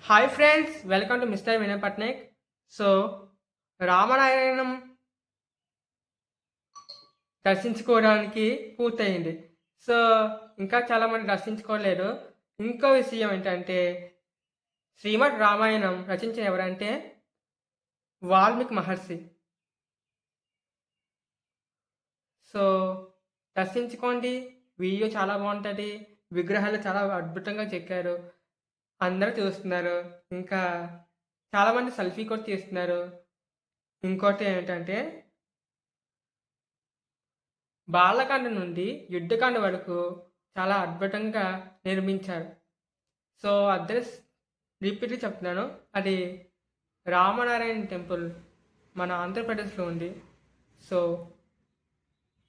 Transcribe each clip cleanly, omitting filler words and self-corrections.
Hi friends, welcome to mister Vinay Patnaik. So, Ramayanam దర్శించుకోవడానికి పూర్తయింది. So, ఇంకా చాలామంది దర్శించుకోలేదు. ఇంకో విషయం ఏంటంటే, శ్రీమద్ రామాయణం రచించిన ఎవరంటే వాల్మీకి మహర్షి. సో, దర్శించుకోండి. వీడియో చాలా బాగుంటుంది. విగ్రహాలు చాలా అద్భుతంగా చెక్కారు. అందరూ చూస్తున్నారు. ఇంకా చాలామంది సెల్ఫీ కూడా తీస్తున్నారు. ఇంకోటి ఏంటంటే బాలకాండ నుండి యుద్ధకాండ వరకు చాలా అద్భుతంగా నిర్మించారు. సో, అడ్రస్ రిపీట్‌గా చెప్తున్నాను. అది రామనారాయణ టెంపుల్ మన ఆంధ్రప్రదేశ్‌లో ఉంది. సో,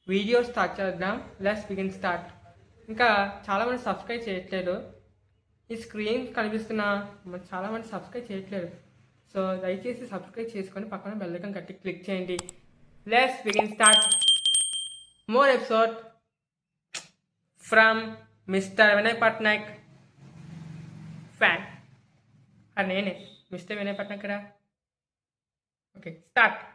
వీడియో స్టార్ట్ చేద్దాం. Let's begin start. ఇంకా చాలామంది సబ్స్క్రైబ్ చేయట్లేదు. ఈ స్క్రీన్ కనిపిస్తున్న చాలామంది సబ్స్క్రైబ్ చేయట్లేదు. సో, దయచేసి సబ్స్క్రైబ్ చేసుకొని పక్కన బెల్ ఐకాన్ గట్టిగా క్లిక్ చేయండి. Let's begin start. More episode from Mr. Vinay Patnaik fan. నేనే మిస్టర్ వినయ్ పట్నాయక్ రా. Okay, start.